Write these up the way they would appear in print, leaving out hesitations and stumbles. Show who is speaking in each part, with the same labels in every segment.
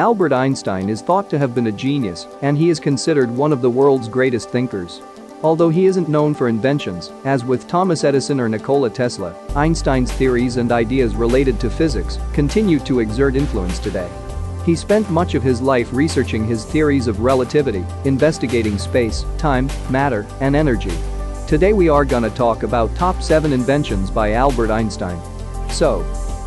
Speaker 1: Albert Einstein is thought to have been a genius, and he is considered one of the world's greatest thinkers. Although he isn't known for inventions, as with Thomas Edison or Nikola Tesla, Einstein's theories and ideas related to physics continue to exert influence today. He spent much of his life researching his theories of relativity, investigating space, time, matter, and energy. Today we are gonna talk about top 7 inventions by Albert Einstein. So,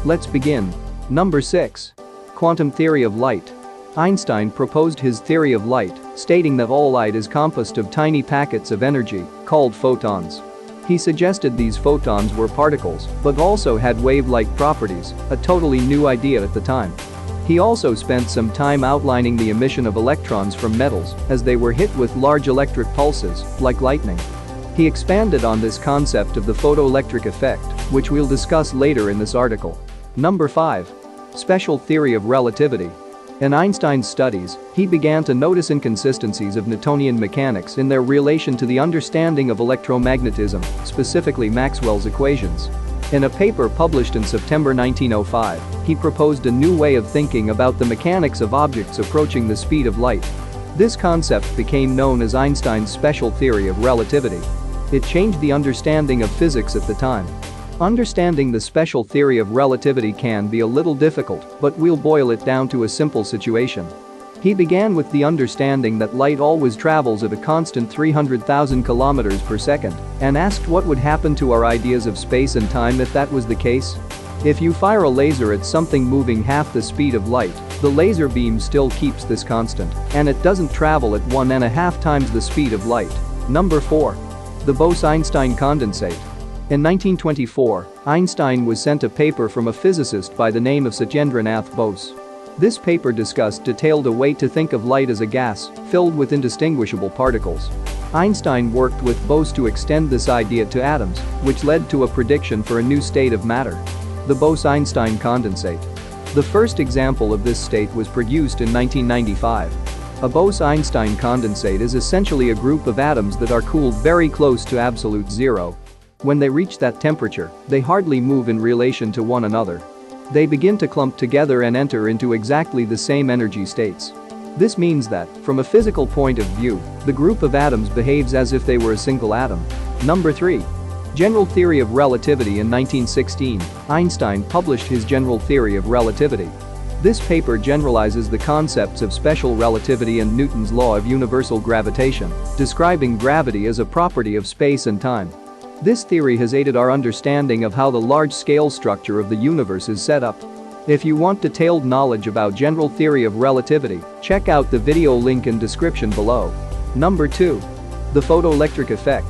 Speaker 1: let's begin. Number 6. Quantum theory of light. Einstein proposed his theory of light, stating that all light is composed of tiny packets of energy, called photons. He suggested these photons were particles, but also had wave-like properties, a totally new idea at the time. He also spent some time outlining the emission of electrons from metals as they were hit with large electric pulses, like lightning. He expanded on this concept of the photoelectric effect, which we'll discuss later in this article. Number 5. Special theory of relativity. In Einstein's studies, he began to notice inconsistencies of Newtonian mechanics in their relation to the understanding of electromagnetism, specifically Maxwell's equations. In a paper published in September 1905, he proposed a new way of thinking about the mechanics of objects approaching the speed of light. This concept became known as Einstein's special theory of relativity. It changed the understanding of physics at the time. Understanding the special theory of relativity can be a little difficult, but we'll boil it down to a simple situation. He began with the understanding that light always travels at a constant 300,000 kilometers per second and asked what would happen to our ideas of space and time if that was the case. If you fire a laser at something moving half the speed of light, the laser beam still keeps this constant, and it doesn't travel at 1.5 times the speed of light. Number 4. The Bose-Einstein condensate. In 1924, Einstein was sent a paper from a physicist by the name of Satyendranath Bose. This paper discussed detailed a way to think of light as a gas filled with indistinguishable particles. Einstein worked with Bose to extend this idea to atoms, which led to a prediction for a new state of matter. The Bose-Einstein condensate. The first example of this state was produced in 1995. A Bose-Einstein condensate is essentially a group of atoms that are cooled very close to absolute zero. When they reach that temperature, they hardly move in relation to one another. They begin to clump together and enter into exactly the same energy states. This means that, from a physical point of view, the group of atoms behaves as if they were a single atom. Number 3. General theory of relativity. In 1916, Einstein published his general theory of relativity. This paper generalizes the concepts of special relativity and Newton's law of universal gravitation, describing gravity as a property of space and time. This theory has aided our understanding of how the large-scale structure of the universe is set up. If you want detailed knowledge about general theory of relativity, check out the video link in description below. Number 2. The photoelectric effect.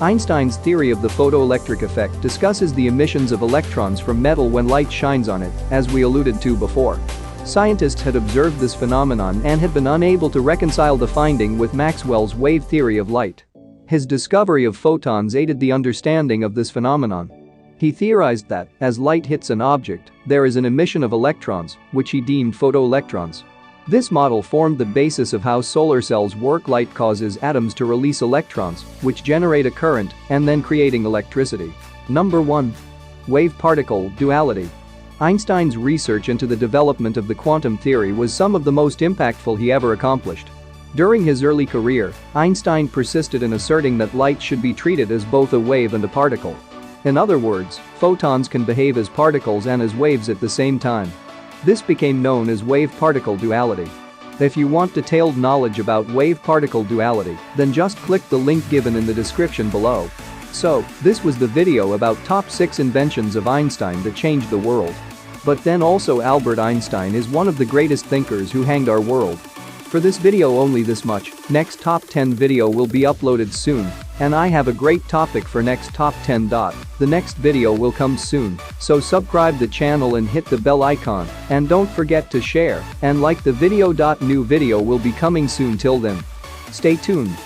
Speaker 1: Einstein's theory of the photoelectric effect discusses the emissions of electrons from metal when light shines on it, as we alluded to before. Scientists had observed this phenomenon and had been unable to reconcile the finding with Maxwell's wave theory of light. His discovery of photons aided the understanding of this phenomenon. He theorized that, as light hits an object, there is an emission of electrons, which he deemed photoelectrons. This model formed the basis of how solar cells work. Light causes atoms to release electrons, which generate a current, and then creating electricity. Number 1. Wave-particle duality. Einstein's research into the development of the quantum theory was some of the most impactful he ever accomplished. During his early career, Einstein persisted in asserting that light should be treated as both a wave and a particle. In other words, photons can behave as particles and as waves at the same time. This became known as wave-particle duality. If you want detailed knowledge about wave-particle duality, then just click the link given in the description below. So, this was the video about top 6 inventions of Einstein that changed the world. But then also Albert Einstein is one of the greatest thinkers who hanged our world. For this video only this much. Next top 10 video will be uploaded soon, and I have a great topic for next top 10. The next video will come soon, so subscribe the channel and hit the bell icon, and don't forget to share and like the video. New video will be coming soon. Till then, stay tuned.